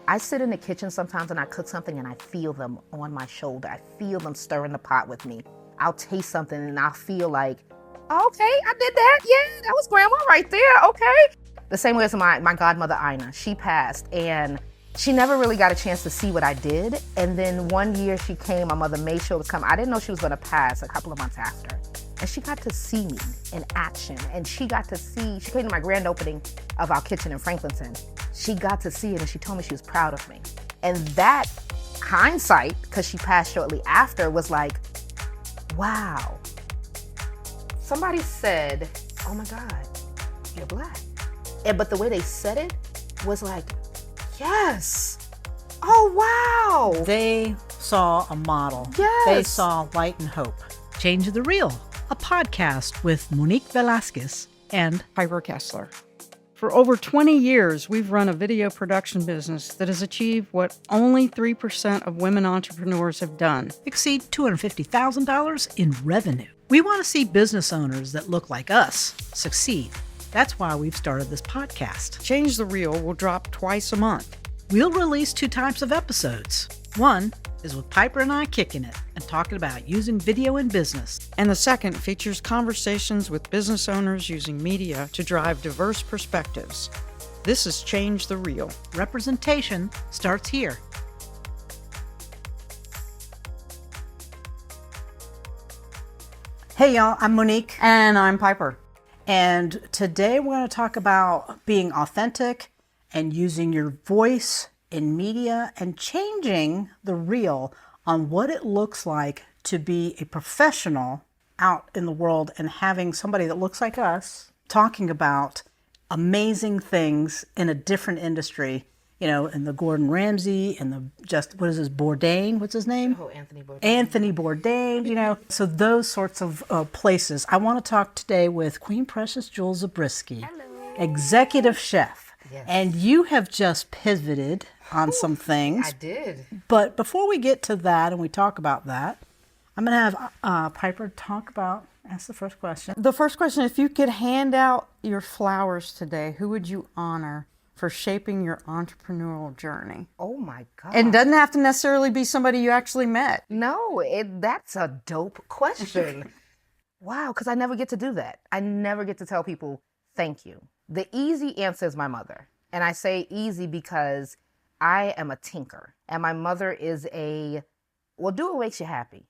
I sit in the kitchen sometimes and I cook something and I feel them on my shoulder. I feel them stirring the pot with me. I'll taste something and I'll feel like, okay, I did that. Yeah, that was grandma right there. Okay. The same way as my godmother, Ina. She passed and she never really got a chance to see what I did. And then one year she came, my mother made sure it was coming. I didn't know she was going to pass a couple of months after. And she got to see me in action. And she got to see, she came to my grand opening of our kitchen in Franklinton. She got to see it and she told me she was proud of me. And that hindsight, because she passed shortly after, was like, wow. Somebody said, oh my God, you're Black. But the way they said it was like, yes. Oh, wow. They saw a model. Yes. They saw light and hope. Change the Real, a podcast with Monique Velasquez and Piper Kessler. For over 20 years, we've run a video production business that has achieved what only 3% of women entrepreneurs have done. exceed $250,000 in revenue. We want to see business owners that look like us succeed. That's why we've started this podcast. Change the Reel will drop twice a month. We'll release 2 types of episodes. One is with Piper and I kicking it and talking about using video in business. And the second features conversations with business owners using media to drive diverse perspectives. This is Change the Reel. Representation starts here. Hey y'all, I'm Monique. And I'm Piper. And today we're going to talk about being authentic and using your voice in media and changing the reel on what it looks like to be a professional out in the world and having somebody that looks like us talking about amazing things in a different industry, you know, in the Gordon Ramsay and what is his, Bourdain? What's his name? Oh, Anthony Bourdain. Anthony Bourdain, you know. So those sorts of places. I want to talk today with Queen Precious Jewel Zabriskie, executive chef. Yes. And you have just pivoted on some things. I did. But before we get to that and we talk about that, I'm going to have Piper ask the first question. The first question, if you could hand out your flowers today, who would you honor for shaping your entrepreneurial journey? Oh my God. And it doesn't have to necessarily be somebody you actually met. No, that's a dope question. Wow, because I never get to do that. I never get to tell people thank you. The easy answer is my mother. And I say easy because I am a tinker. And my mother is do what makes you happy.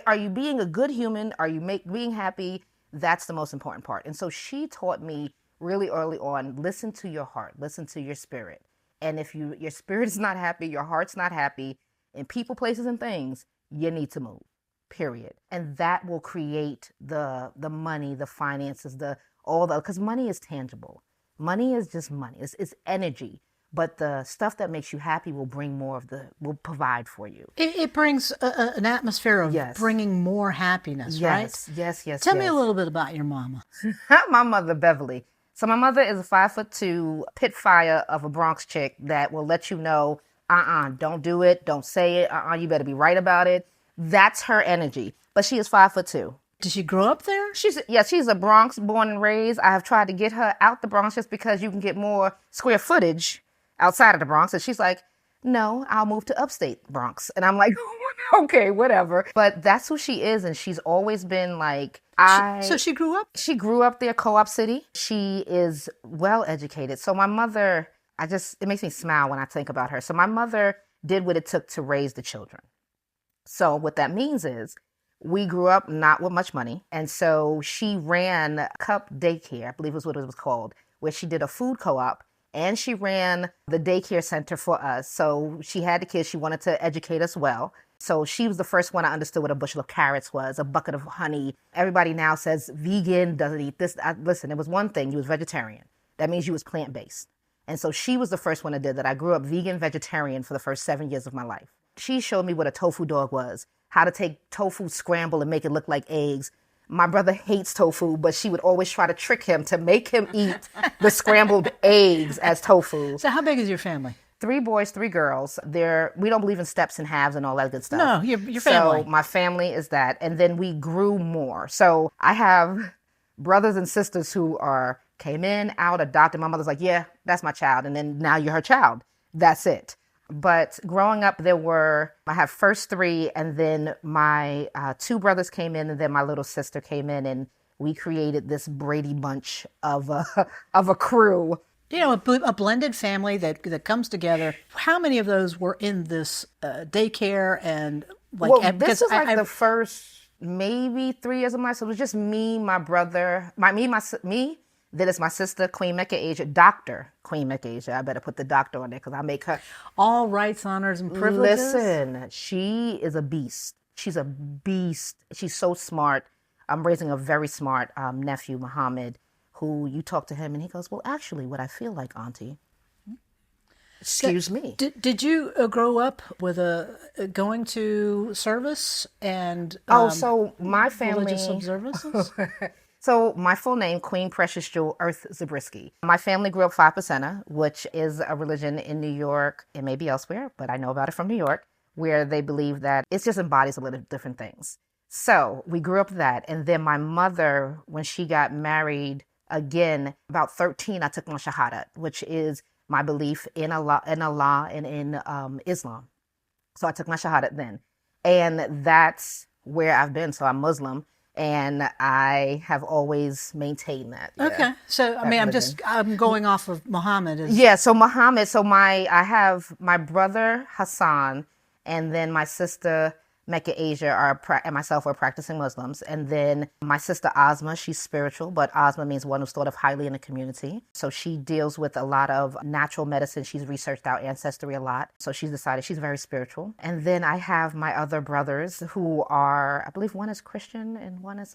Are you being a good human? Are you being happy? That's the most important part. And so she taught me really early on, listen to your heart, listen to your spirit. And if your spirit is not happy, your heart's not happy, in people, places, and things, you need to move, period. And that will create the money, the finances, because money is tangible. Money is just money. It's energy. But the stuff that makes you happy will will provide for you. It brings an atmosphere of bringing more happiness, right? Yes. Tell me a little bit about your mama. My mother, Beverly. So my mother is a 5'2" pit fire of a Bronx chick that will let you know, don't do it, don't say it, you better be right about it. That's her energy. But she is 5'2". Did she grow up there? She's a Bronx born and raised. I have tried to get her out the Bronx just because you can get more square footage outside of the Bronx. And she's like, no, I'll move to upstate Bronx. And I'm like, okay, whatever. But that's who she is. And she's always been like, So she grew up? She grew up there, Co-op City. She is well educated. So my mother, it makes me smile when I think about her. So my mother did what it took to raise the children. So what that means is we grew up not with much money. And so she ran Cup Daycare, I believe was what it was called, where she did a food co-op. And she ran the daycare center for us. So she had the kids. She wanted to educate us well. So she was the first one I understood what a bushel of carrots was, a bucket of honey. Everybody now says vegan, doesn't eat this. Listen, it was one thing. You was vegetarian. That means you was plant-based. And so she was the first one that did that. I grew up vegan, vegetarian for the first 7 years of my life. She showed me what a tofu dog was, how to take tofu, scramble, and make it look like eggs. My brother hates tofu, but she would always try to trick him to make him eat the scrambled eggs as tofu. So how big is your family? 3 boys, 3 girls. We don't believe in steps and halves and all that good stuff. No, your family. So my family is that. And then we grew more. So I have brothers and sisters who came in, out, adopted. My mother's like, yeah, that's my child. And then now you're her child. That's it. But growing up, I have first three, and then my two brothers came in, and then my little sister came in, and we created this Brady Bunch of of a crew. You know, a blended family that comes together. How many of those were in this daycare and like? Well, this is like the first maybe 3 years of my life. So it was just me, my brother, me. Then it's my sister, Queen Mecca Asia, Dr. Queen Mecca Asia. I better put the doctor on there because I make her. All rights, honors, and privileges. Listen, she is a beast. She's a beast. She's so smart. I'm raising a very smart nephew, Muhammad, who you talk to him and he goes, well, actually, what I feel like, Auntie. Excuse me. Did you grow up with going to service and so my family religious observances? So my full name, Queen Precious Jewel Earth Zabriskie. My family grew up 5%er, which is a religion in New York. It may be elsewhere, but I know about it from New York, where they believe that it just embodies a lot of different things. So we grew up with that. And then my mother, when she got married again, about 13, I took my Shahadat, which is my belief in Allah and in Islam. So I took my Shahadat then. And that's where I've been. So I'm Muslim. And I have always maintained that. Yeah, okay. So, I mean, I'm going off of Muhammad. So Muhammad, I have my brother Hassan and then my sister Mecca Asia and myself are practicing Muslims. And then my sister Ozma, she's spiritual, but Ozma means one who's thought of highly in the community. So she deals with a lot of natural medicine. She's researched our ancestry a lot. So she's decided she's very spiritual. And then I have my other brothers who are, I believe one is Christian and one is,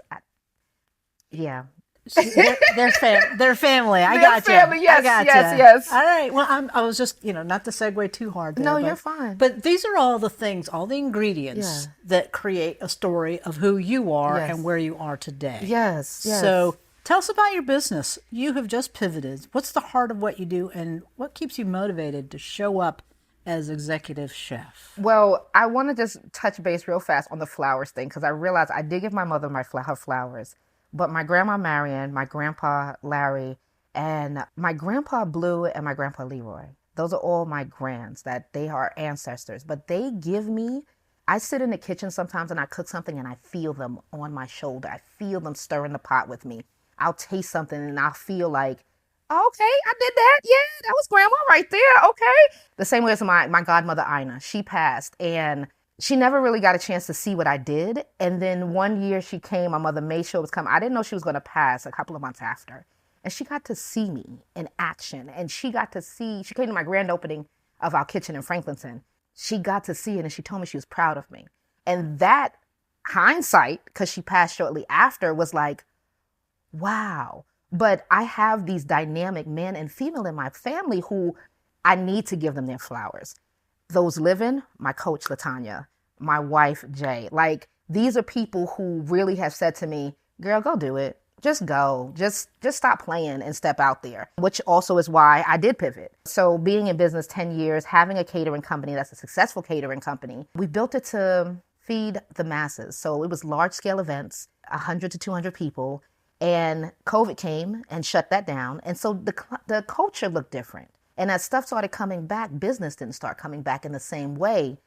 They're family. I got you. Family, yes, yes. All right. Well, I was just, not to segue too hard there. No, you're fine. But these are all the things, all the ingredients that create a story of who you are and where you are today. Yes. So tell us about your business. You have just pivoted. What's the heart of what you do and what keeps you motivated to show up as executive chef? Well, I want to just touch base real fast on the flowers thing because I realized I did give my mother her flowers. But my grandma Marion, my grandpa Larry, and my grandpa Blue and my grandpa Leroy, those are all my grands, that they are ancestors. But they give me, I sit in the kitchen sometimes and I cook something and I feel them on my shoulder. I feel them stirring the pot with me. I'll taste something and I'll feel like, okay, I did that. Yeah, that was grandma right there. Okay. The same way as my godmother Ina, she passed and she never really got a chance to see what I did. And then one year she came, my mother made sure it was coming. I didn't know she was going to pass a couple of months after. And she got to see me in action. And she came to my grand opening of our kitchen in Franklinton. She got to see it and she told me she was proud of me. And that hindsight, because she passed shortly after, was like, wow. But I have these dynamic men and female in my family who I need to give them their flowers. Those living, my coach, LaTanya, my wife, Jay, like these are people who really have said to me, girl, go do it. Just go. Just stop playing and step out there, which also is why I did pivot. So being in business 10 years, having a catering company that's a successful catering company, we built it to feed the masses. So it was large scale events, 100 to 200 people, and COVID came and shut that down. And so the culture looked different. And as stuff started coming back, business didn't start coming back in the same way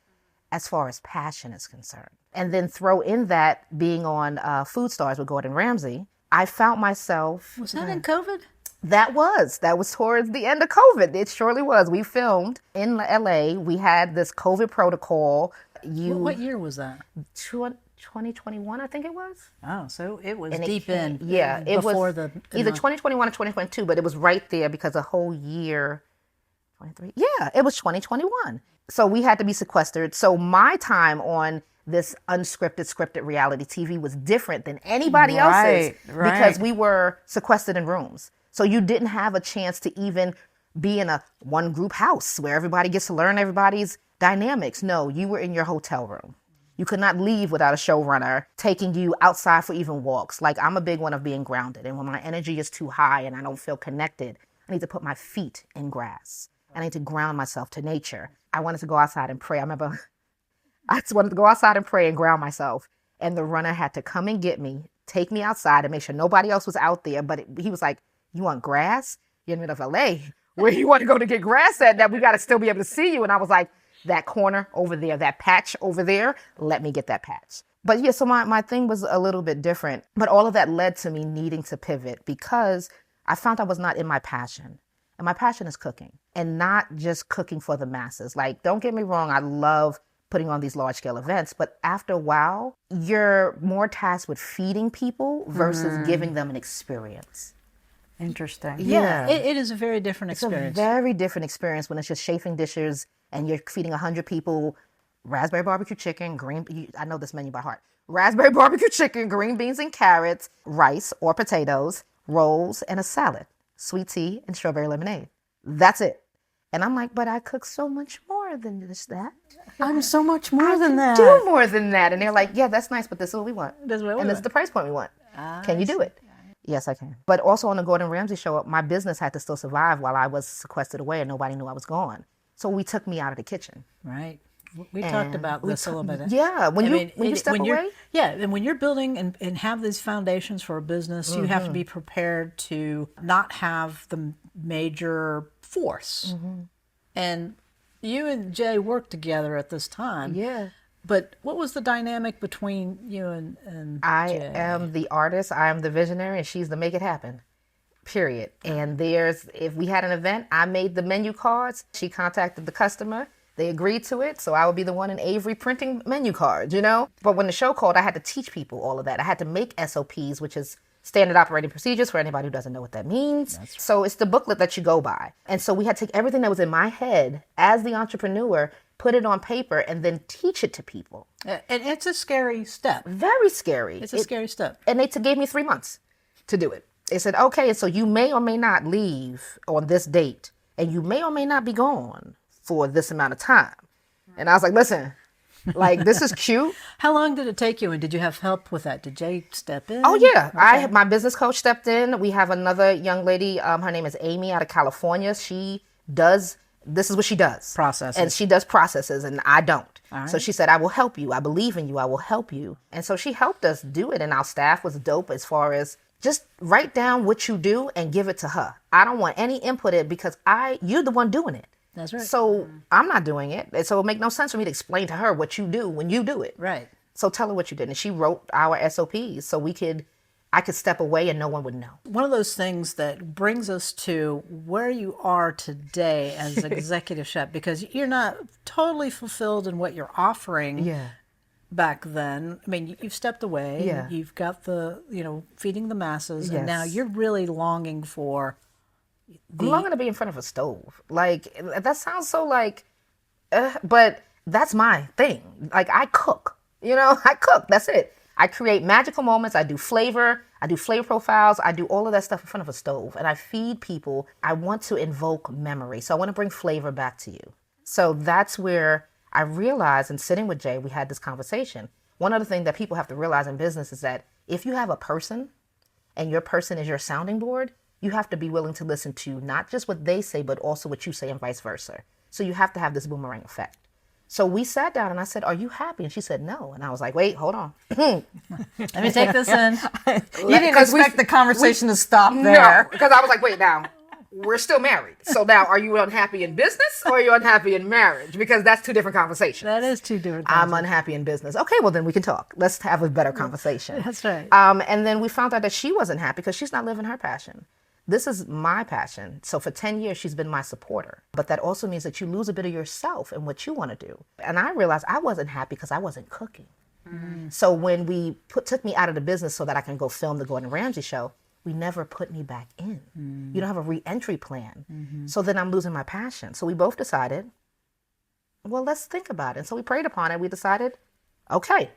as far as passion is concerned. And then throw in that being on Food Stars with Gordon Ramsay, I found myself... Was that in COVID? That was towards the end of COVID. It surely was. We filmed in LA. We had this COVID protocol. What year was that? 2021, I think it was. Oh, so it was deep in. Yeah, it before was either 2021 or 2022, but it was right there because a whole year... 23? Yeah, it was 2021. So we had to be sequestered. So my time on this unscripted, scripted reality TV was different than anybody else's because we were sequestered in rooms. So you didn't have a chance to even be in a one group house where everybody gets to learn everybody's dynamics. No, you were in your hotel room. You could not leave without a showrunner taking you outside for even walks. Like I'm a big one of being grounded. And when my energy is too high and I don't feel connected, I need to put my feet in grass. I need to ground myself to nature. I wanted to go outside and pray. I remember I just wanted to go outside and pray and ground myself. And the runner had to come and get me, take me outside and make sure nobody else was out there. But he was like, you want grass? You're in the middle of LA. where you want to go to get grass at, that we got to still be able to see you. And I was like, that corner over there, that patch over there, let me get that patch. But yeah, so my thing was a little bit different. But all of that led to me needing to pivot because I found I was not in my passion. And my passion is cooking, and not just cooking for the masses. Like, don't get me wrong, I love putting on these large scale events, but after a while, you're more tasked with feeding people versus giving them an experience. Interesting. Yeah. It is a very different experience. It's a very different experience when it's just chafing dishes and you're feeding 100 people raspberry barbecue chicken, I know this menu by heart. Raspberry barbecue chicken, green beans and carrots, rice or potatoes, rolls, and a salad, sweet tea, and strawberry lemonade. That's it. And I'm like, but I cook so much more than just that. I'm so much more than that. Do more than that. And they're like, yeah, that's nice, but this is what we want. This is what we and this is the price point we want. Can you do it? Yes, I can. But also on the Gordon Ramsay show, my business had to still survive while I was sequestered away and nobody knew I was gone. So we took me out of the kitchen. Right. We talked about this a little bit. Yeah, when you step away. Yeah, and when you're building and have these foundations for a business, you have to be prepared to not have the major force. And you and Jay worked together at this time. Yeah. But what was the dynamic between you and Jay? I am the artist, I am the visionary, and she's the make it happen. Period. And if we had an event, I made the menu cards. She contacted the customer. They agreed to it, so I would be the one in Avery printing menu cards, But when the show called, I had to teach people all of that. I had to make SOPs, which is standard operating procedures for anybody who doesn't know what that means. Right. So it's the booklet that you go by. And so we had to take everything that was in my head as the entrepreneur, put it on paper, and then teach it to people. And it's a scary step. Very scary. It's a scary step. And they gave me 3 months to do it. They said, okay, so you may or may not leave on this date, and you may or may not be gone for this amount of time. And I was like, listen, this is cute. How long did it take you, and did you have help with that? Did Jay step in? Oh, yeah. Okay. My business coach stepped in. We have another young lady. Her name is Amy out of California. This is what she does. Processes. And she does processes, and I don't. Right. So she said, I will help you. I believe in you. I will help you. And so she helped us do it, and our staff was dope as far as just write down what you do and give it to her. I don't want any input in because you're the one doing it. That's right. So I'm not doing it. And so it make no sense for me to explain to her what you do when you do it. Right. So tell her what you did. And she wrote our SOPs so I could step away and no one would know. One of those things that brings us to where you are today as executive chef, because you're not totally fulfilled in what you're offering. Yeah. Back then, I mean, you've stepped away. Yeah. You've got the, feeding the masses, Yes. and now you're really longing for. I'm longing to be in front of a stove. That sounds so but that's my thing. I cook. I cook. That's it. I create magical moments. I do flavor profiles. I do all of that stuff in front of a stove, and I feed people. I want to invoke memory, so I want to bring flavor back to you. So that's where I realized, and sitting with Jay, we had this conversation. One other thing that people have to realize in business is that if you have a person and your person is your sounding board, you have to be willing to listen to not just what they say, but also what you say and vice versa. So you have to have this boomerang effect. So we sat down and I said, are you happy? And she said, no. And I was like, wait, hold on. Let me take this in. You didn't expect the conversation to stop there. No, because I was like, wait, now, we're still married. So now, are you unhappy in business or are you unhappy in marriage? Because that's two different conversations. That is two different I'm unhappy in business. Okay, well, then we can talk. Let's have a better conversation. That's right. And then we found out that she wasn't happy because she's not living her passion. This is my passion. So for 10 years, she's been my supporter. But that also means that you lose a bit of yourself and what you want to do. And I realized I wasn't happy because I wasn't cooking. Mm. So when we took me out of the business so that I can go film the Gordon Ramsay show, we never put me back in. You don't have a re-entry plan. Mm-hmm. So then I'm losing my passion. So we both decided, well, let's think about it. And so we prayed upon it. We decided, okay,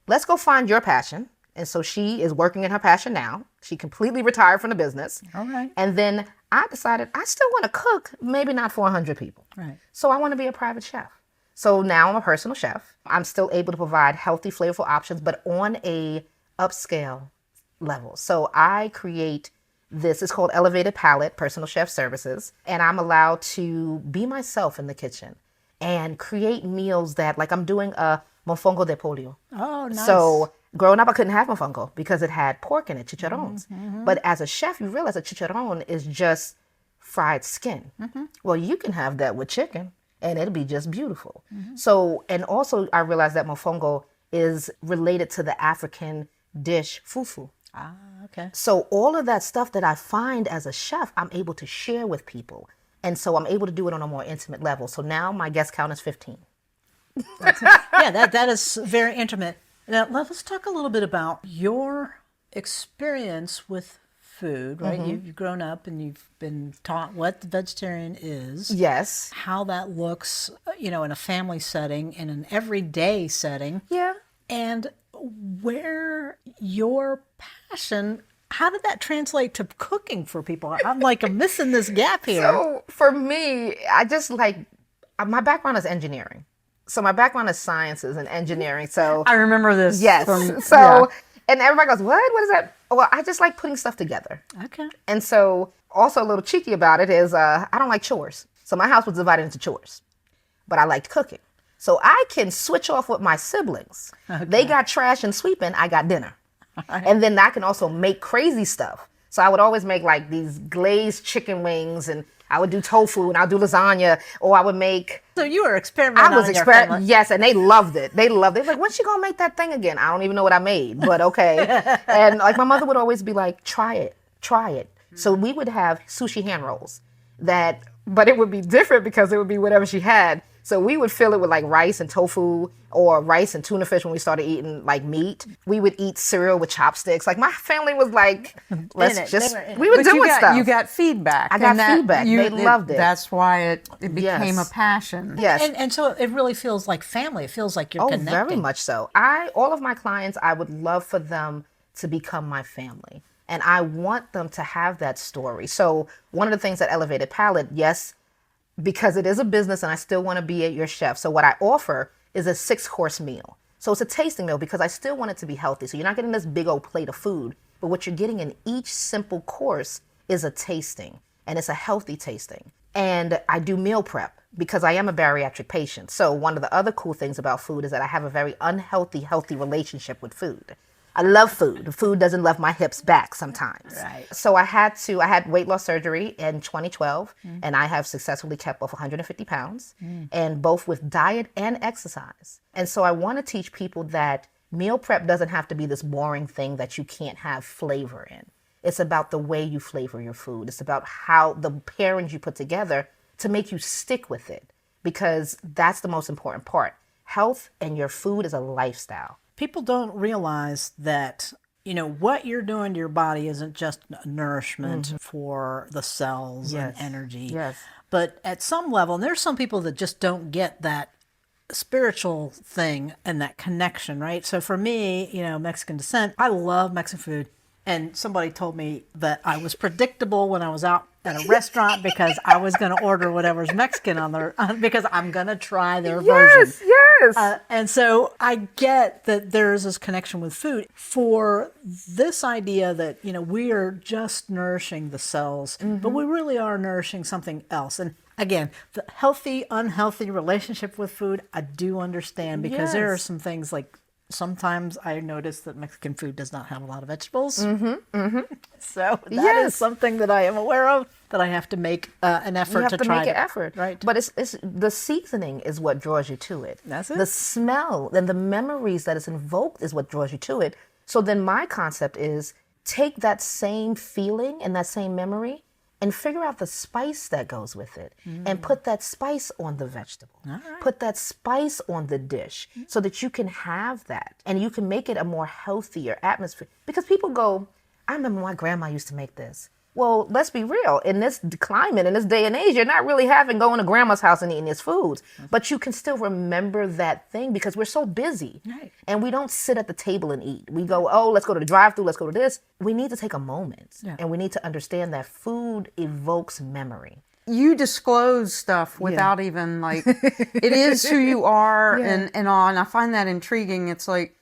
let's go find your passion. And so she is working in her passion now. She completely retired from the business. All right. And then I decided I still want to cook, maybe not for 100 people. Right. So I want to be a private chef. So now I'm a personal chef. I'm still able to provide healthy, flavorful options, but on a upscale level. So I create this, it's called Elevated Palate Personal Chef Services. And I'm allowed to be myself in the kitchen and create meals that, like I'm doing a mofongo de pollo. Oh, nice. So growing up, I couldn't have mofongo because it had pork in it, chicharrones. Mm-hmm. But as a chef, you realize a chicharron is just fried skin. Well, you can have that with chicken and it'll be just beautiful. So, and also I realized that mofongo is related to the African dish fufu. Ah, okay. So all of that stuff that I find as a chef, I'm able to share with people. And so I'm able to do it on a more intimate level. So now my guest count is 15. Yeah, that is very intimate. Now, let's talk a little bit about your experience with food, right? You've grown up and you've been taught what the vegetarian is. Yes. How that looks, in a family setting, in an everyday setting. Yeah. And where your passion, how did that translate to cooking for people? I'm missing this gap here. So for me, I just my background is engineering. So my background is sciences and engineering. So I remember this. yes. And everybody goes, what is that? Well, I just like putting stuff together. Okay. And so also a little cheeky about it is I don't like chores. So my house was divided into chores, but I liked cooking. So I can switch off with my siblings. Okay. They got trash and sweeping. I got dinner. And then I can also make crazy stuff. So I would always make like these glazed chicken wings, and I would do tofu, and I'll do lasagna, or I would make. So you were experimenting. I was experimenting. Yes, and they loved it. They loved it. Like, when's she gonna make that thing again? I don't even know what I made, but okay. And like my mother would always be like, try it. So we would have sushi hand rolls but it would be different because it would be whatever she had. So we would fill it with like rice and tofu, or rice and tuna fish when we started eating like meat. We would eat cereal with chopsticks. Like my family was like, we were doing stuff. You got feedback. I got feedback. They loved it. That's why it became a passion. Yes. And so it really feels like family. It feels like you're connecting. Oh, very much so. All of my clients, I would love for them to become my family. And I want them to have that story. So one of the things that Elevated Palate, yes, because it is a business and I still want to be your chef. So what I offer is a 6-course meal. So it's a tasting meal because I still want it to be healthy. So you're not getting this big old plate of food, but what you're getting in each simple course is a tasting, and it's a healthy tasting. And I do meal prep because I am a bariatric patient. So one of the other cool things about food is that I have a very unhealthy, healthy relationship with food. I love food. Food doesn't love my hips back sometimes. Right. So I had weight loss surgery in 2012, and I have successfully kept off 150 pounds, and both with diet and exercise. And so I want to teach people that meal prep doesn't have to be this boring thing that you can't have flavor in. It's about the way you flavor your food. It's about how the pairings you put together to make you stick with it, because that's the most important part. Health and your food is a lifestyle. People don't realize that, what you're doing to your body isn't just nourishment for the cells and energy. Yes. But at some level, and there's some people that just don't get that spiritual thing and that connection, right? So for me, Mexican descent, I love Mexican food. And somebody told me that I was predictable when I was out at a restaurant because I was going to order whatever's Mexican on there because I'm going to try their version. Yes. And so I get that there's this connection with food for this idea that, we are just nourishing the cells, but we really are nourishing something else. And again, the healthy, unhealthy relationship with food, I do understand because there are some things like sometimes I notice that Mexican food does not have a lot of vegetables. So that is something that I am aware of, that I have to make an effort to try. You have to make an effort. Right. But it's the seasoning is what draws you to it. That's it. The smell and the memories that is invoked is what draws you to it. So then my concept is take that same feeling and that same memory and figure out the spice that goes with it and put that spice on the vegetable. Right. Put that spice on the dish so that you can have that and you can make it a more healthier atmosphere. Because people go, I remember my grandma used to make this. Well, let's be real. In this climate, in this day and age, you're not really going to grandma's house and eating these foods. But you can still remember that thing because we're so busy. Right. And we don't sit at the table and eat. We go, let's go to the drive-thru, let's go to this. We need to take a moment. Yeah. And we need to understand that food evokes memory. You disclose stuff without even it is who you are and all. And I find that intriguing. It's like,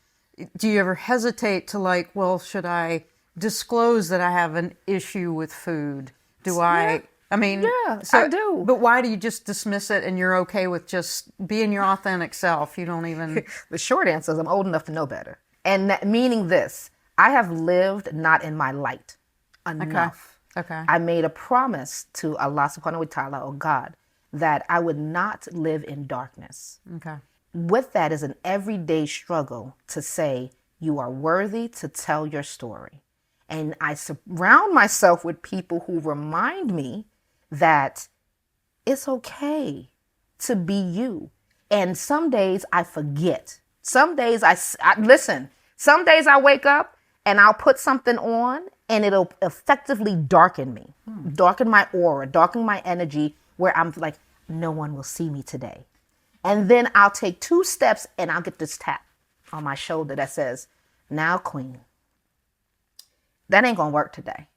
do you ever hesitate to should I disclose that I have an issue with food? I do. But why do you just dismiss it and you're okay with just being your authentic self? You don't even... The short answer is I'm old enough to know better. And meaning this, I have lived not in my light enough. Okay. I made a promise to Allah subhanahu wa ta'ala, or God, that I would not live in darkness. Okay. With that is an everyday struggle to say, you are worthy to tell your story. And I surround myself with people who remind me that it's okay to be you. And some days I forget. Some days listen, some days I wake up and I'll put something on and it'll effectively darken me, darken my aura, darken my energy, where I'm like, no one will see me today. And then I'll take 2 steps and I'll get this tap on my shoulder that says, now, queen, that ain't gonna work today.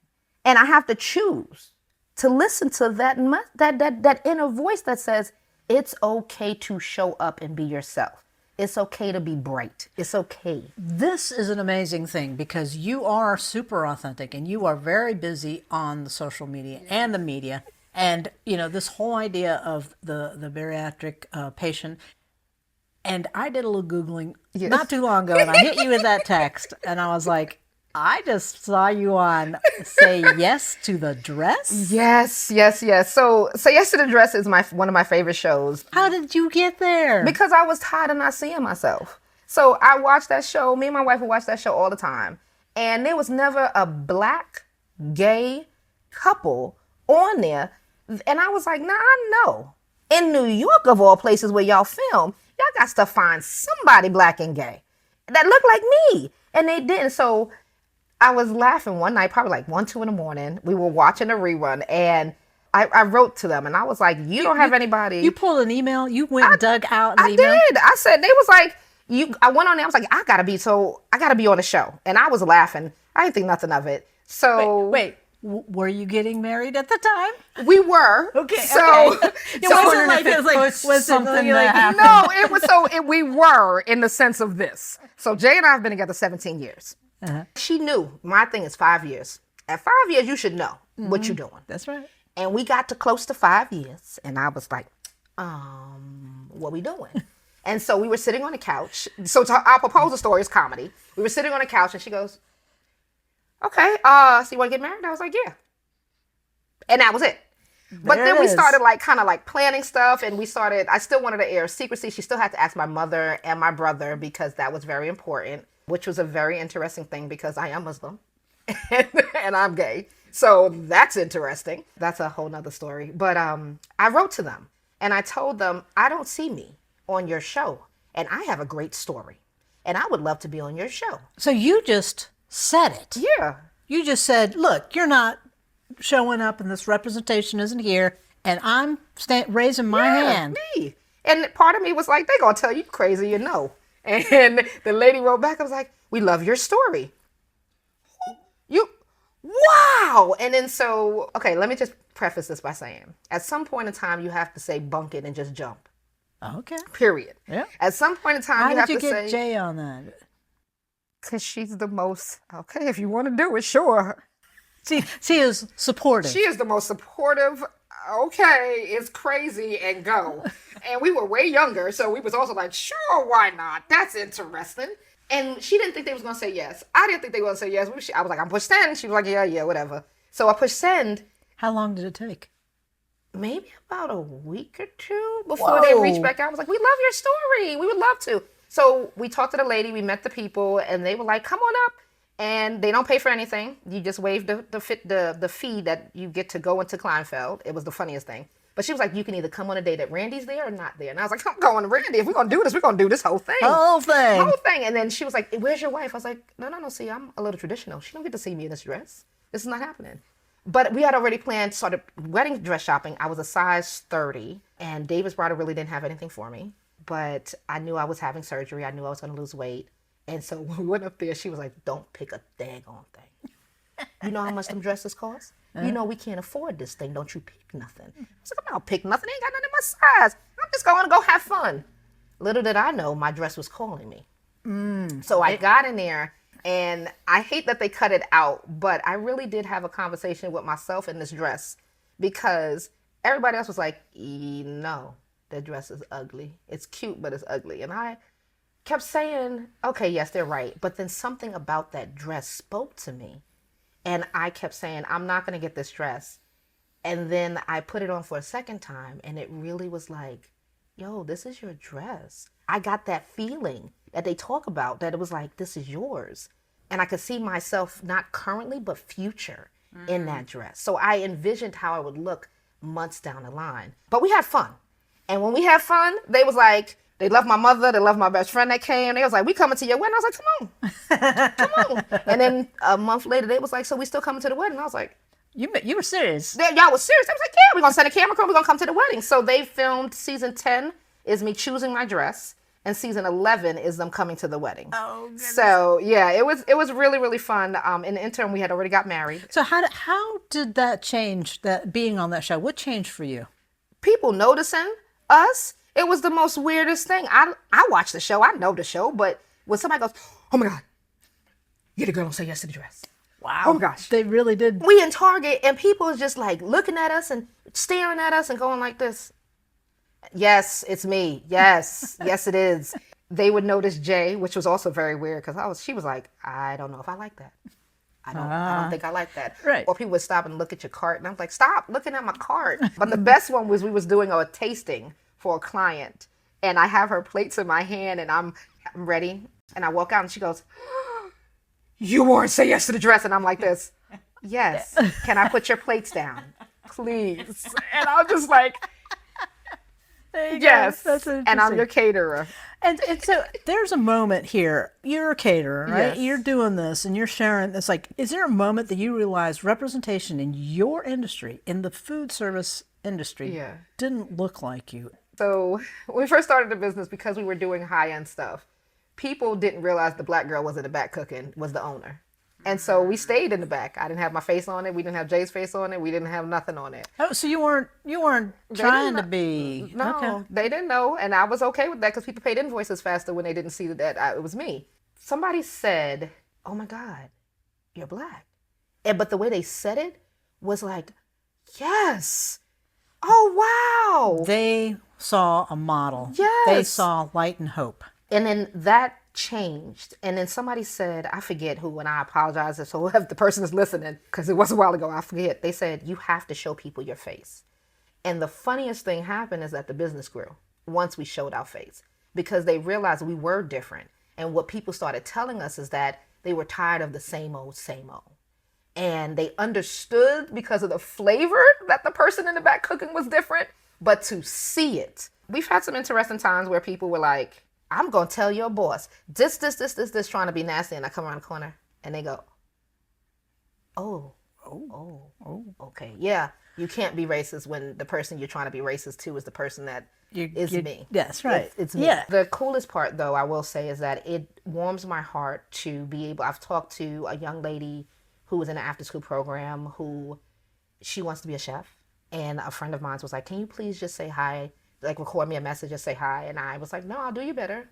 And I have to choose to listen to that inner voice that says, it's okay to show up and be yourself. It's okay to be bright. It's okay. This is an amazing thing because you are super authentic and you are very busy on the social media and the media. And, you know, this whole idea of the bariatric patient. And I did a little Googling not too long ago and I hit you with that text and I was like, I just saw you on Say Yes to the Dress. Yes. So Say Yes to the Dress is one of my favorite shows. How did you get there? Because I was tired of not seeing myself. So I watched that show. Me and my wife would watch that show all the time. And there was never a Black gay couple on there. And I was like, nah, I know. In New York, of all places where y'all film, y'all got to find somebody Black and gay that looked like me. And they didn't. So I was laughing one night, probably like 1, 2 in the morning. We were watching a rerun and I wrote to them and I was like, you don't have anybody. You pulled an email? You went and dug out an I email? did. I said, they was like, I went on there. I was like, I gotta be on the show. And I was laughing. I didn't think nothing of it. So Wait. Were you getting married at the time? we were. Okay. So, okay. It wasn't like it was like something like that no, it was we were in the sense of this. So Jay and I have been together 17 years. Uh-huh. She knew my thing is 5 years. At 5 years, you should know what you're doing. That's right. And we got to close to 5 years, and I was like, what we doing? And so we were sitting on the couch. So our proposal story is comedy. We were sitting on the couch, and she goes, okay, so you want to get married? I was like, yeah. And that was it. But then we started kind of planning stuff, and I still wanted to air secrecy. She still had to ask my mother and my brother because that was very important, which was a very interesting thing because I am Muslim and I'm gay. So that's interesting. That's a whole nother story. But I wrote to them and I told them, I don't see me on your show and I have a great story and I would love to be on your show. So you just said it. Yeah. You just said, look, you're not showing up and this representation isn't here and I'm raising my hand. Me. And part of me was like, they gonna tell you crazy, you know. And the lady wrote back, I was like, we love your story. Wow. And then okay, let me just preface this by saying, at some point in time, you have to say bunk it and just jump. Okay. Period. Yeah. At some point in time, How you did have you to get say. Jay on that? Because she's the most, okay, if you want to do it, sure. She is supportive. She is the most supportive. Okay, it's crazy and go. And we were way younger, so we was also like, sure, why not? That's interesting. And she didn't think they was going to say yes. I didn't think they were going to say yes. I was like, I'm push send. She was like, yeah, whatever. So I pushed send. How long did it take? Maybe about a week or two before they reached back out. I was like, we love your story. We would love to. So we talked to the lady, we met the people, and they were like, come on up. And they don't pay for anything. You just waive the fee that you get to go into Kleinfeld. It was the funniest thing. But she was like, you can either come on a day that Randy's there or not there. And I was like, I'm going to Randy. If we're going to do this, we're going to do this whole thing. Whole thing. And then she was like, where's your wife? I was like, no. See, I'm a little traditional. She don't get to see me in this dress. This is not happening. But we had already planned sort of wedding dress shopping. I was a size 30. And David's brother really didn't have anything for me. But I knew I was having surgery. I knew I was going to lose weight. And so when we went up there, she was like, don't pick a daggone thing. You know how much them dresses cost? You know we can't afford this thing. Don't you pick nothing. I was like, I'm not pick nothing. I ain't got nothing in my size. I'm just going to go have fun. Little did I know my dress was calling me. So I got in there, and I hate that they cut it out, but I really did have a conversation with myself in this dress because everybody else was like, no, that dress is ugly. It's cute, but it's ugly. And I kept saying, okay, yes, they're right. But then something about that dress spoke to me. And I kept saying, I'm not going to get this dress. And then I put it on for a second time, and it really was like, yo, this is your dress. I got that feeling that they talk about, that it was like, this is yours. And I could see myself not currently, but future in that dress. So I envisioned how I would look months down the line. But we had fun. And when we had fun, they was like, they loved my mother, they loved my best friend that came. They was like, we coming to your wedding. I was like, come on, come on. And then a month later, they was like, so we still coming to the wedding? I was like, You were serious. y'all was serious. I was like, yeah, we're going to send a camera crew. We're going to come to the wedding. So they filmed season 10 is me choosing my dress. And season 11 is them coming to the wedding. Oh, goodness. So yeah, it was really, really fun. In the interim, we had already got married. So how did that change, that being on that show? What changed for you? People noticing us, it was the most weirdest thing. I watch the show. I know the show. But when somebody goes, oh my God, you're the girl who said yes to the dress. Wow. Oh my gosh. They really did. We in Target and people is just like looking at us and staring at us and going like this. Yes, it's me. Yes. Yes, it is. They would notice Jay, which was also very weird because she was like, I don't know if I like that. I don't think I like that. Right. Or people would stop and look at your cart and I'm like, stop looking at my cart. But the best one was we was doing a tasting for a client and I have her plates in my hand and I'm ready. And I walk out and she goes, you won't say yes to the dress. And I'm like this. Yes. Can I put your plates down? Please. And I'm just like, yes. That's and I'm your caterer. And so there's a moment here. You're a caterer, right? Yes. You're doing this and you're sharing. It's like, is there a moment that you realize representation in your industry, in the food service industry, didn't look like you? So when we first started the business, because we were doing high-end stuff, people didn't realize the black girl was in the back cooking, was the owner. And so we stayed in the back. I didn't have my face on it. We didn't have Jay's face on it. We didn't have nothing on it. Oh, so you weren't trying to be. No, okay. They didn't know. And I was okay with that because people paid invoices faster when they didn't see that it was me. Somebody said, oh my God, you're black. But the way they said it was like, yes. Oh, wow. They saw a model. Yes. They saw light and hope. And then that changed. And then somebody said, I forget who, and I apologize if the person is listening, because it was a while ago, I forget. They said, you have to show people your face. And the funniest thing happened is that the business grew once we showed our face, because they realized we were different. And what people started telling us is that they were tired of the same old, same old. And they understood because of the flavor that the person in the back cooking was different, but to see it. We've had some interesting times where people were like, I'm going to tell your boss, this, trying to be nasty. And I come around the corner and they go, oh, okay. Yeah, you can't be racist when the person you're trying to be racist to is the person that is me. Yes, right. It's me. Yeah. The coolest part, though, I will say, is that it warms my heart to be able, I've talked to a young lady who was in an after-school program who, she wants to be a chef. And a friend of mine was like, can you please just say hi? Like record me a message, just say hi. And I was like, no, I'll do you better.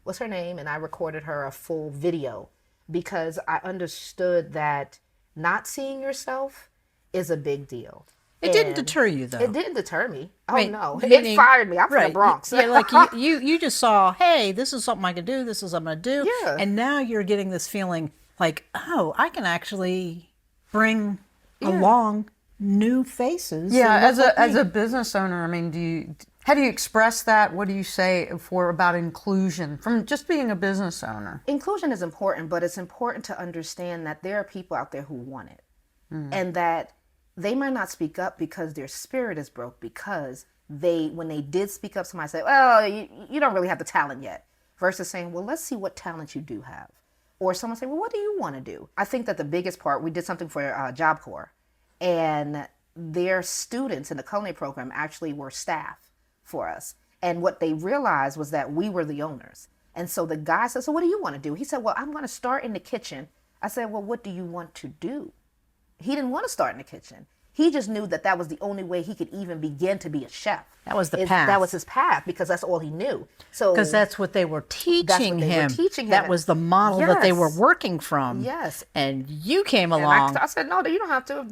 What's her name? And I recorded her a full video because I understood that not seeing yourself is a big deal. It didn't deter you, though. It didn't deter me. Oh, Right. no. Meaning- It fired me. I'm from the Bronx. Yeah, like you just saw, hey, this is something I can do. This is something I do. Yeah. And now you're getting this feeling like, oh, I can actually bring along new faces. Yeah, that look like as me. a business owner, I mean, how do you express that? What do you say about inclusion from just being a business owner? Inclusion is important, but it's important to understand that there are people out there who want it. And that they might not speak up because their spirit is broke, because when they did speak up, somebody said, well, you don't really have the talent yet, versus saying, well, let's see what talent you do have. Or someone say, well, what do you want to do? I think that the biggest part, we did something for Job Corps, and their students in the culinary program actually were staff for us. And what they realized was that we were the owners. And so the guy said, so what do you want to do? He said, well, I'm going to start in the kitchen. I said, well, what do you want to do? He didn't want to start in the kitchen. He just knew that that was the only way he could even begin to be a chef. That was the path. That was his path, because that's all he knew. So Because that's what they were teaching him. That was the model that they were working from. Yes. And you came And along. I said, no, you don't have to.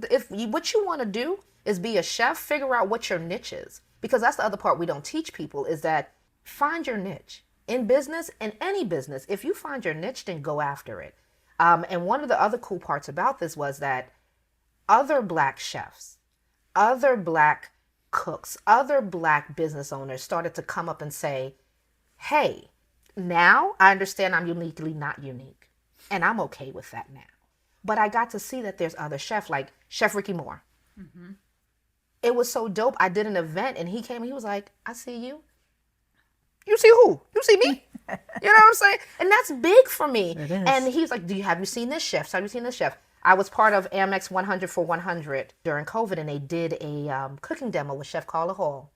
What you want to do is be a chef, figure out what your niche is. Because that's the other part we don't teach people, is that find your niche. In business, in any business, if you find your niche, then go after it. And one of the other cool parts about this was that other Black chefs, other Black cooks, other Black business owners started to come up and say, hey, now I understand I'm uniquely not unique. And I'm okay with that now. But I got to see that there's other chefs, like Chef Ricky Moore. Mm-hmm. It was so dope. I did an event and he came and he was like, I see you. You see who? You see me? You know what I'm saying? And that's big for me. It is. And he's like, have you seen this chef? Have you seen this chef? I was part of Amex 100 for 100 during COVID, and they did a cooking demo with Chef Carla Hall.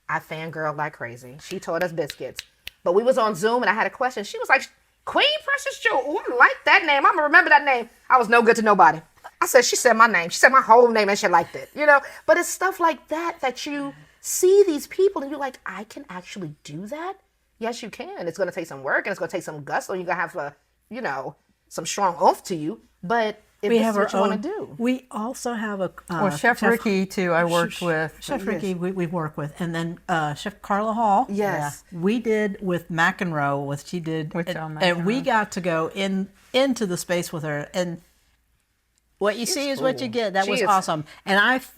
I fangirled like crazy. She taught us biscuits. But we was on Zoom, and I had a question. She was like, Queen Precious Jewel. Oh, I like that name. I'm going to remember that name. I was no good to nobody. She said my name. She said my whole name, and she liked it. You know? But it's stuff like that that you see these people, and you're like, I can actually do that? Yes, you can. It's going to take some work, and it's going to take some gusto. You're going to have, some strong oomph to you. But if this is what you want to do. We also have a... Chef Ricky, too, I worked with. Chef Ricky, we work with. And then Chef Carla Hall. Yes. Yeah, we did with McEnroe, what she did. And we got to go into the space with her. And what you see is what you get. That was awesome. And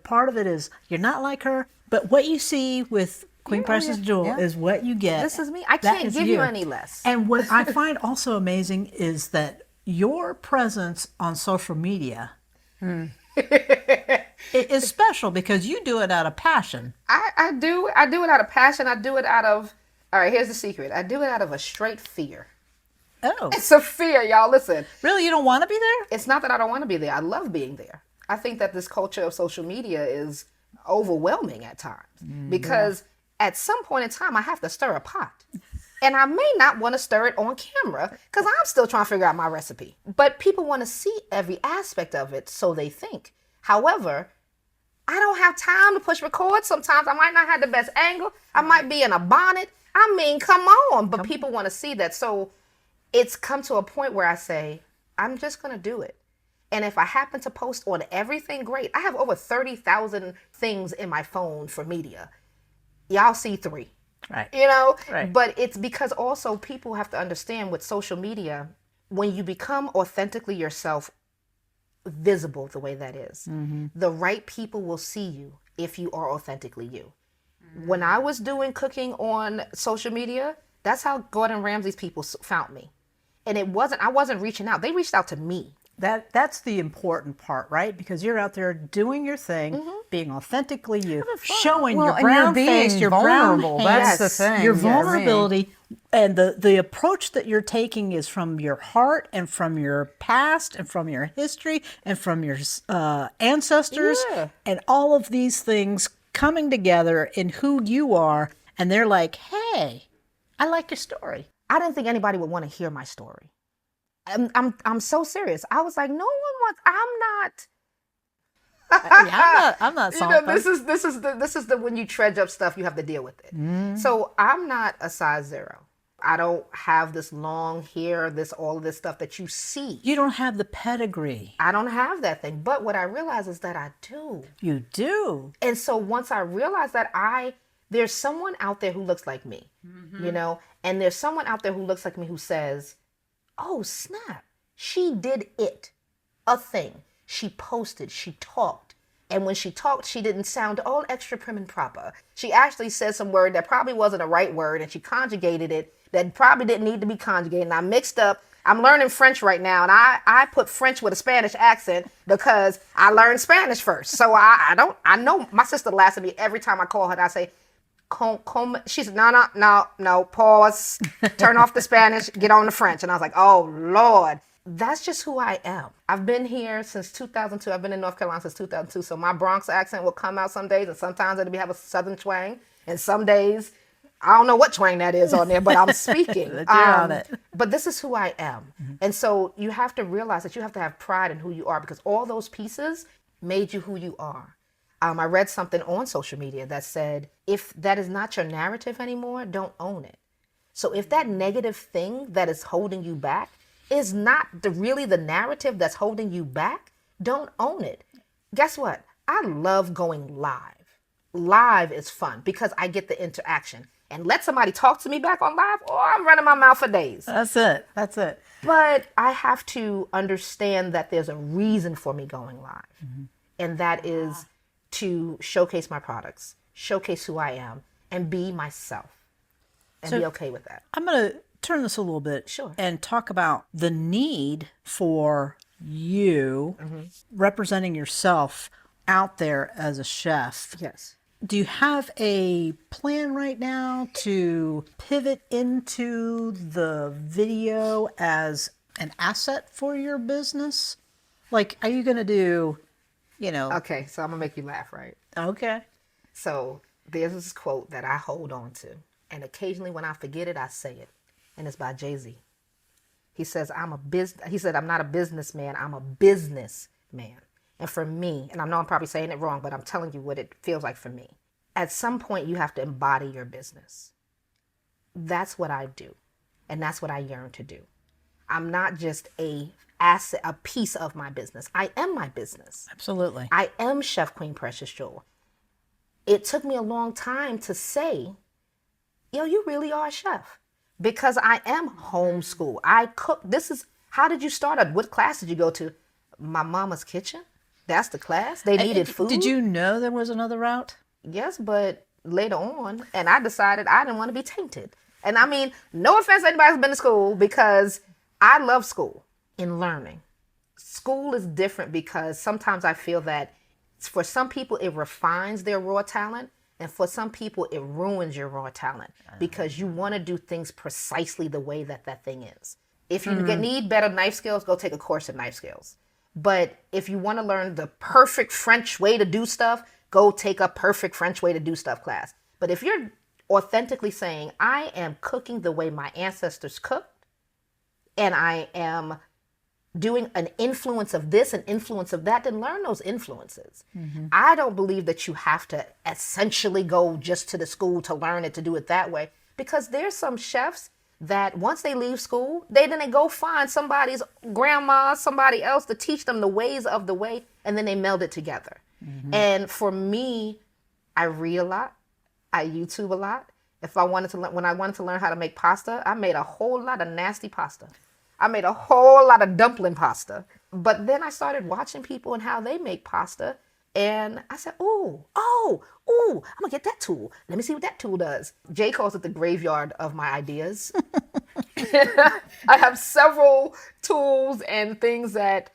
part of it is you're not like her, but what you see with Queen Precious Jewel is what you get. This is me. I can't give you any less. And what I find also amazing is that your presence on social media is special because you do it out of passion. I do it out of passion. I do it out of, all right, here's the secret. I do it out of a straight fear. Oh. It's a fear, y'all. Listen. Really? You don't want to be there? It's not that I don't want to be there. I love being there. I think that this culture of social media is overwhelming at times because at some point in time, I have to stir a pot. And I may not want to stir it on camera because I'm still trying to figure out my recipe. But people want to see every aspect of it, so they think. However, I don't have time to push record. Sometimes I might not have the best angle. I might be in a bonnet. I mean, come on. But people want to see that. So it's come to a point where I say, I'm just going to do it. And if I happen to post on everything, great. I have over 30,000 things in my phone for media. Y'all see 3. Right. Right. But it's because also people have to understand with social media, when you become authentically yourself, visible the way that is, the right people will see you if you are authentically you. When I was doing cooking on social media, that's how Gordon Ramsay's people found me. And I wasn't reaching out. They reached out to me. That's the important part, right? Because you're out there doing your thing, being authentically you, showing your brown face, your vulnerable. brown That's hands, the thing. your vulnerability, and the approach that you're taking is from your heart and from your past and from your history and from your ancestors and all of these things coming together in who you are. And they're like, "Hey, I like your story." I didn't think anybody would want to hear my story. I'm so serious. I was like, no one wants. I'm not soft. This is the when you trudge up stuff, you have to deal with it. So I'm not a size 0. I don't have this long hair, all of this stuff that you see. You don't have the pedigree. I don't have that thing. But what I realize is that I do. You do. And so once I realized that there's someone out there who looks like me, and there's someone out there who looks like me who says, oh, snap. She did it. A thing. She posted. She talked. And when she talked, she didn't sound all extra prim and proper. She actually said some word that probably wasn't a right word, and she conjugated it that probably didn't need to be conjugated. And I mixed up. I'm learning French right now, and I put French with a Spanish accent because I learned Spanish first. So I know my sister laughs at me every time I call her, and I say, she said, no, pause, turn off the Spanish, get on the French. And I was like, oh, Lord, that's just who I am. I've been here since 2002. I've been in North Carolina since 2002. So my Bronx accent will come out some days, and sometimes it'll have a Southern twang. And some days, I don't know what twang that is on there, but I'm speaking. But this is who I am. And so you have to realize that you have to have pride in who you are, because all those pieces made you who you are. I read something on social media that said, if that is not your narrative anymore, don't own it. So if that negative thing that is holding you back is not really the narrative that's holding you back, don't own it. Guess what? I love going live. Live is fun because I get the interaction. and let somebody talk to me back on live, or I'm running my mouth for days. That's it. But I have to understand that there's a reason for me going live. And that is to showcase my products, showcase who I am, and be myself, and be okay with that. I'm going to turn this a little bit Sure. and talk about the need for you representing yourself out there as a chef. Yes. Do you have a plan right now to pivot into the video as an asset for your business? Like, are you going to do, Okay, so I'm going to make you laugh, right? Okay. So there's this quote that I hold on to, and occasionally when I forget it, I say it, and it's by Jay-Z. He says, I'm not a businessman, I'm a businessman. And for me, and I know I'm probably saying it wrong, but I'm telling you what it feels like for me. At some point, you have to embody your business. That's what I do, and that's what I yearn to do. I'm not just a piece of my business. I am my business. Absolutely. I am Chef Queen Precious Jewel. It took me a long time to say, you really are a chef. Because I am homeschool. I cook. How did you start? What class did you go to? My mama's kitchen? That's the class? They needed food? Did you know there was another route? Yes, but later on, and I decided I didn't want to be tainted. And I mean, no offense to anybody who's been to school, because I love school and learning. School is different because sometimes I feel that for some people, it refines their raw talent. And for some people, it ruins your raw talent because you want to do things precisely the way that thing is. If you need better knife skills, go take a course in knife skills. But if you want to learn the perfect French way to do stuff, go take a perfect French way to do stuff class. But if you're authentically saying, I am cooking the way my ancestors cooked, and I am doing an influence of this, an influence of that, then learn those influences. I don't believe that you have to essentially go just to the school to learn it, to do it that way. Because there's some chefs that once they leave school, they go find somebody's grandma, somebody else to teach them the ways of the way, and then they meld it together. And for me, I read a lot. I YouTube a lot. When I wanted to learn how to make pasta, I made a whole lot of nasty pasta. I made a whole lot of dumpling pasta. But then I started watching people and how they make pasta. And I said, I'm going to get that tool. Let me see what that tool does. Jay calls it the graveyard of my ideas. I have several tools and things that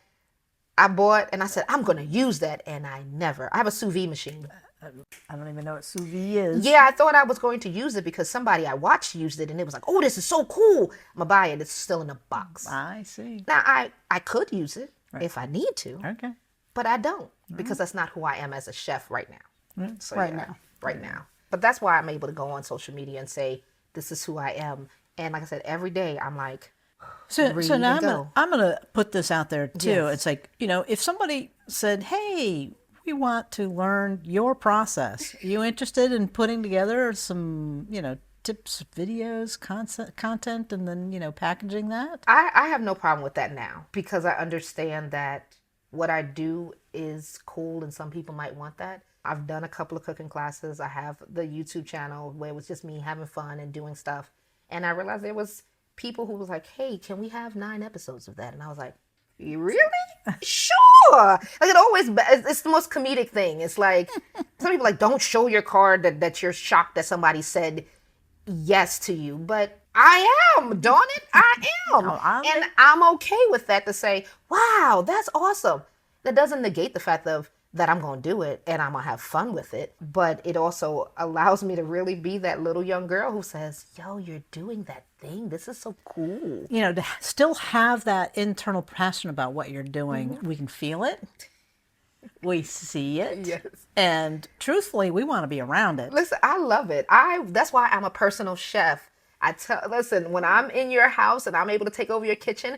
I bought. And I said, I'm going to use that. And I have a sous vide machine. I don't even know what sous vide is. Yeah, I thought I was going to use it because somebody I watched used it and it was like, oh, this is so cool. I'm going to buy it. It's still in a box. I see. Now, I could use it if I need to. Okay. But I don't because that's not who I am as a chef right now. So, Right now. But that's why I'm able to go on social media and say, this is who I am. And like I said, every day I'm like, So now I'm gonna put this out there too. Yes. It's like, if somebody said, hey, we want to learn your process. Are you interested in putting together some, tips, videos, content, and then, packaging that? I have no problem with that now because I understand that what I do is cool and some people might want that. I've done a couple of cooking classes. I have the YouTube channel where it was just me having fun and doing stuff. And I realized there was people who was like, hey, can we have 9 episodes of that? And I was like, you really? Sure. It's the most comedic thing. It's like, some people like, don't show your card that you're shocked that somebody said yes to you. But I am, darn it, I am. And I'm okay with that to say, wow, that's awesome. That doesn't negate the fact that I'm going to do it and I'm going to have fun with it. But it also allows me to really be that little young girl who says, yo, you're doing that thing. This is so cool. To still have that internal passion about what you're doing. We can feel it. We see it. Yes. And truthfully, we want to be around it. Listen, I love it. That's why I'm a personal chef. Listen, when I'm in your house and I'm able to take over your kitchen,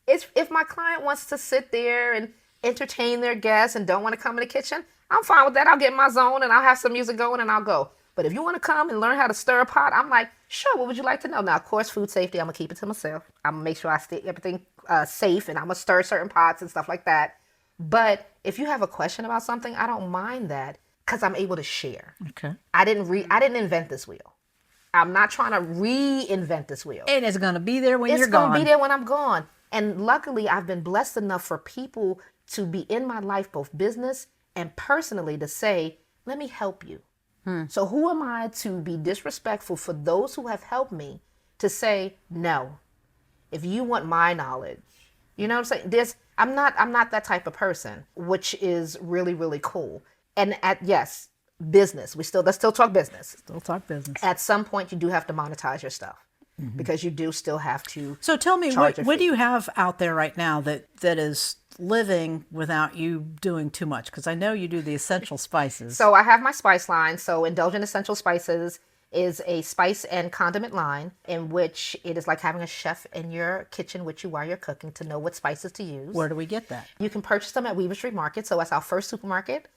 if my client wants to sit there and entertain their guests and don't want to come in the kitchen, I'm fine with that. I'll get in my zone and I'll have some music going and I'll go. But if you want to come and learn how to stir a pot, I'm like, sure, what would you like to know? Now, of course, food safety, I'm going to keep it to myself. I'm going to make sure I stay everything safe and I'm going to stir certain pots and stuff like that. But if you have a question about something, I don't mind that because I'm able to share. Okay. I didn't invent this wheel. I'm not trying to reinvent this wheel. And it's going to be there when you're It's gone. going to be there when I'm gone. And luckily, I've been blessed enough for people to be in my life, both business and personally, to say, let me help you. So who am I to be disrespectful for those who have helped me to say, no, if you want my knowledge, you know what I'm saying? I'm not that type of person, which is really, really cool. And yes, business. Let's still talk business. Still talk business. At some point, you do have to monetize your stuff because you do still have to. So tell me, charge what a fee. do you have out there right now that is living without you doing too much? Because I know you do the essential spices. So I have my spice line. So Indulgent Essential Spices is a spice and condiment line in which it is like having a chef in your kitchen with you while you're cooking to know what spices to use. Where do we get that? You can purchase them at Weaver Street Market. So that's our first supermarket.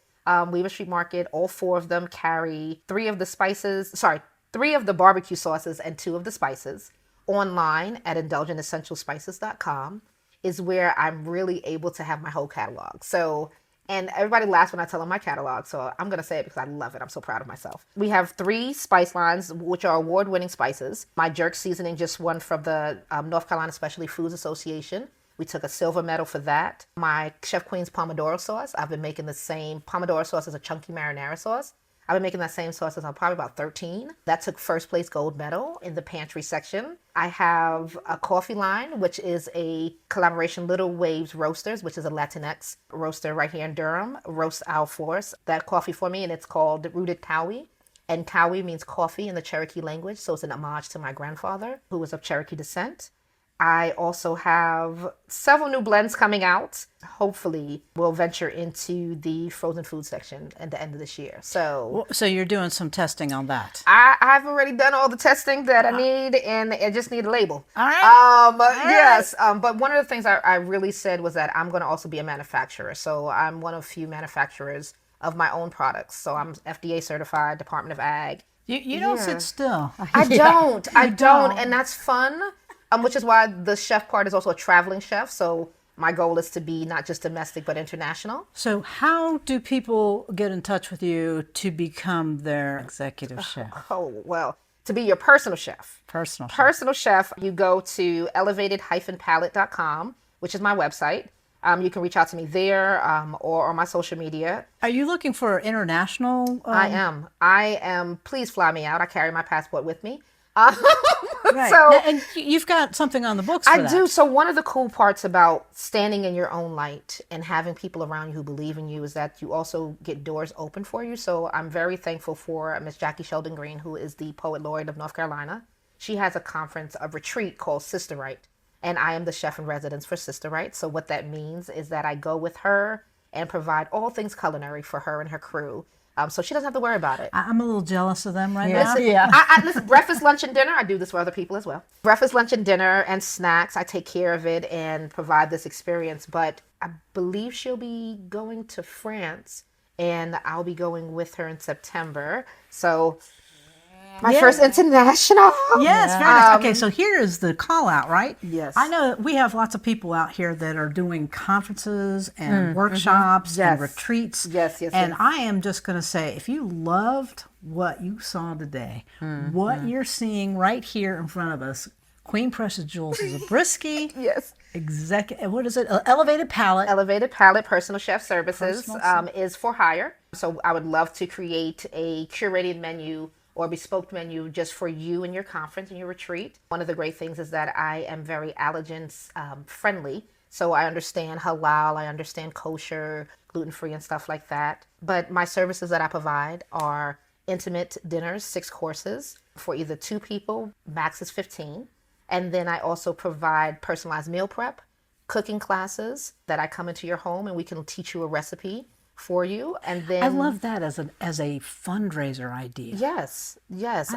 Weaver Street Market, all 4 of them carry 3 of the barbecue sauces and 2 of the spices. Online at indulgentessentialspices.com is where I'm really able to have my whole catalog. So, and everybody laughs when I tell them my catalog, so I'm going to say it because I love it. I'm so proud of myself. We have 3 spice lines, which are award-winning spices. My jerk seasoning just won from the North Carolina Specialty Foods Association. We took a silver medal for that. My Chef Queen's Pomodoro sauce, I've been making the same. Pomodoro sauce is a chunky marinara sauce. I've been making that same sauce since I'm probably about 13. That took first place gold medal in the pantry section. I have a coffee line, which is a collaboration, Little Waves Roasters, which is a Latinx roaster right here in Durham, roasts our floors. That coffee for me, and it's called Rooted Cowie. And Cowie means coffee in the Cherokee language, so it's an homage to my grandfather, who was of Cherokee descent. I also have several new blends coming out. Hopefully, we'll venture into the frozen food section at the end of this year. So you're doing some testing on that. I've already done all the testing that I need, and I just need a label. All right. Yes. But one of the things I really said was that I'm going to also be a manufacturer. So I'm one of few manufacturers of my own products. So I'm FDA certified, Department of Ag. You don't sit still. I don't. And that's fun. Which is why the chef part is also a traveling chef. So my goal is to be not just domestic, but international. So how do people get in touch with you to become their executive chef? Oh, well, to be your personal chef. Personal chef, you go to elevated-palate.com, which is my website. You can reach out to me there or on my social media. Are you looking for international? I am. Please fly me out. I carry my passport with me. Right. So, and you've got something on the books for that. I do. So one of the cool parts about standing in your own light and having people around you who believe in you is that you also get doors open for you. So I'm very thankful for Miss Jackie Sheldon Green, who is the Poet Laureate of North Carolina. She has a retreat called Sister Right. And I am the chef in residence for Sister Right. So what that means is that I go with her and provide all things culinary for her and her crew. So she doesn't have to worry about it. I'm a little jealous of them right now. Listen, breakfast, lunch, and dinner, I do this for other people as well. Breakfast, lunch, and dinner, and snacks, I take care of it and provide this experience. But I believe she'll be going to France, and I'll be going with her in September. So my first international. Yes, very nice. Okay, so here is the call out, right? Yes. I know we have lots of people out here that are doing conferences and workshops and retreats. Yes. And I am just going to say, if you loved what you saw today, what you're seeing right here in front of us, Queen Precious Jewels is a Brisky. Yes. What is it? Elevated Palate. Elevated Palate Personal Chef Services is for hire. So I would love to create a curated menu or bespoke menu just for you and your conference and your retreat. One of the great things is that I am very allergen friendly. So I understand halal, I understand kosher, gluten-free and stuff like that. But my services that I provide are intimate dinners, 6 courses for either 2 people, max is 15. And then I also provide personalized meal prep, cooking classes that I come into your home and we can teach you a recipe for you. And then I love that as a fundraiser idea. Yes.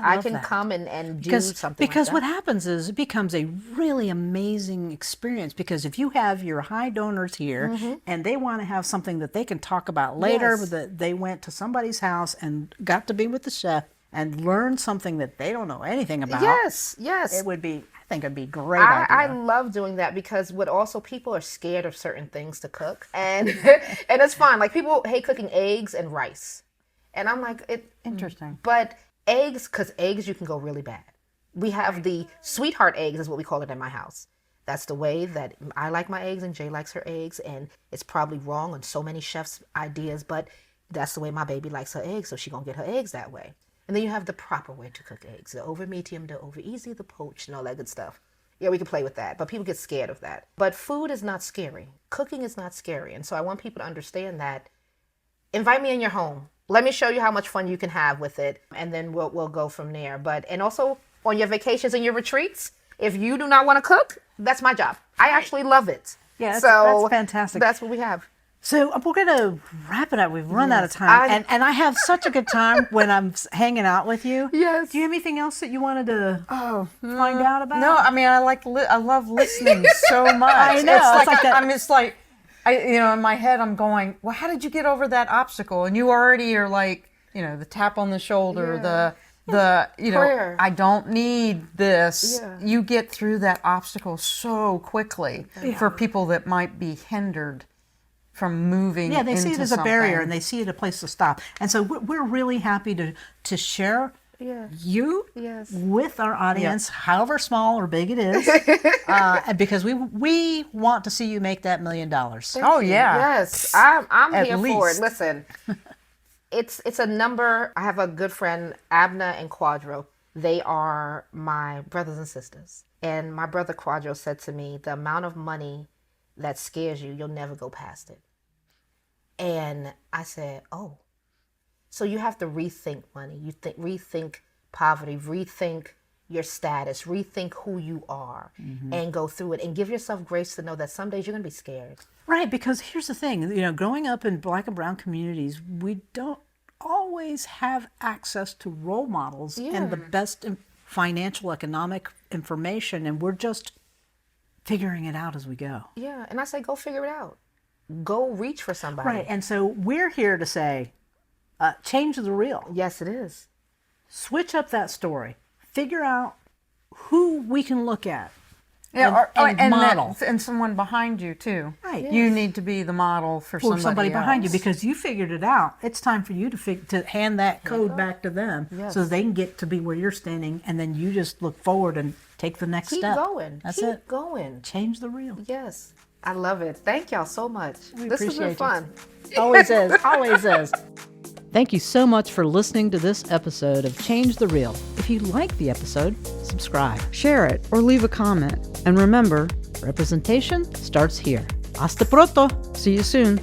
I can come and do something because like that. What happens is it becomes a really amazing experience, because if you have your high donors here and they want to have something that they can talk about later, that they went to somebody's house and got to be with the chef and learn something that they don't know anything about. Yes. It would be, I think it'd be a great I idea. love doing that because people are scared of certain things to cook, and and it's fine. Like people hate cooking eggs and rice, and I'm like, Interesting. But Eggs, because eggs you can go really bad. We have the sweetheart eggs, is what we call it in my house. That's the way that I like my eggs and Jay likes her eggs, and it's probably wrong on so many chefs' ideas, but that's the way my baby likes her eggs, so she gonna get her eggs that way. And then you have the proper way to cook eggs, the over medium, the over easy, the poached, and all that good stuff. Yeah, we can play with that, but people get scared of that. But food is not scary. Cooking is not scary, and so I want people to understand that. Invite me in your home. Let me show you how much fun you can have with it, and then we'll go from there. And also on your vacations and your retreats, if you do not want to cook, that's my job. I actually love it. Yeah, that's fantastic. That's what we have. So we're going to wrap it up. We've run out of time. And I have such a good time when I'm hanging out with you. Yes. Do you have anything else that you wanted to find out about? No, I mean, I love listening so much. I know. It's like in my head, I'm going, well, how did you get over that obstacle? And you already are like, the tap on the shoulder, prayer. I don't need this. Yeah. You get through that obstacle so quickly for people that might be hindered from moving. Yeah, they see it as a barrier, something. and they see it a place to stop. And so we're really happy to share you with our audience, however small or big it is, because we want to see you make that $1 million. Oh yeah, yes, I'm At here least. for it. Listen, it's a number. I have a good friend, Abna and Quadro. They are my brothers and sisters. And my brother Quadro said to me, the amount of money that scares you, you'll never go past it. And I said, oh, so you have to rethink money. You rethink poverty, rethink your status, rethink who you are, and go through it and give yourself grace to know that some days you're going to be scared. Right, because here's the thing, growing up in Black and brown communities, we don't always have access to role models and the best financial, economic information, and we're just figuring it out as we go. Yeah, and I say go figure it out. Go reach for somebody. Right, and so we're here to say, change the reel. Yes, it is. Switch up that story. Figure out who we can look at. Yeah, and model. And someone behind you too. Right. You need to be the model for somebody behind you, else. because you figured it out. It's time for you to hand that code back to them, so they can get to be where you're standing, and then you just look forward and take the next Keep step. going. That's Keep it. going. Change the reel. Yes. I love it. Thank y'all so much. This has been appreciate fun. Always is. Always is. Thank you so much for listening to this episode of Change the Reel. If you like the episode, subscribe. Share it or leave a comment. And remember, Representation starts here. Hasta pronto. see you soon.